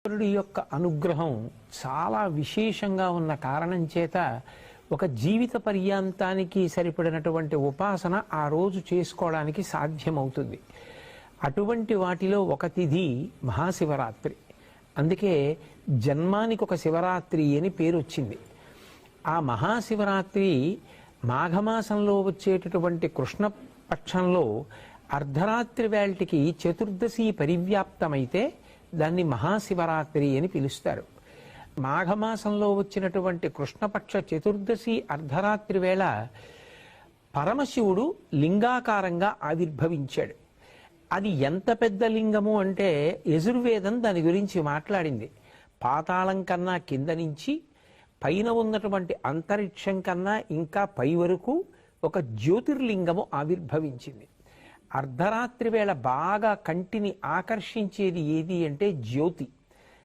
ఈశ్వరుడి యొక్క అనుగ్రహం చాలా విశేషంగా ఉన్న కారణం చేత ఒక జీవిత పర్యాంతానికి సరిపడినటువంటి ఉపాసన ఆ రోజు చేసుకోవడానికి సాధ్యమవుతుంది. అటువంటి వాటిలో ఒక తిథి మహాశివరాత్రి. అందుకే జన్మానికి ఒక శివరాత్రి అని పేరు వచ్చింది. ఆ మహాశివరాత్రి మాఘమాసంలో వచ్చేటటువంటి కృష్ణపక్షంలో అర్ధరాత్రి వేళటికి చతుర్దశి పరివ్యాప్తమైతే దాన్ని మహాశివరాత్రి అని పిలుస్తారు. మాఘమాసంలో వచ్చినటువంటి కృష్ణపక్ష చతుర్దశి అర్ధరాత్రి వేళ పరమశివుడు లింగాకారంగా ఆవిర్భవించాడు. అది ఎంత పెద్ద లింగము అంటే యజుర్వేదం దాని గురించి మాట్లాడింది. పాతాళం కన్నా కింద నుంచి పైన ఉన్నటువంటి అంతరిక్షం కన్నా ఇంకా పై వరకు ఒక జ్యోతిర్లింగము ఆవిర్భవించింది. అర్ధరాత్రి వేళ బాగా కంటిని ఆకర్షించేది ఏది అంటే జ్యోతి.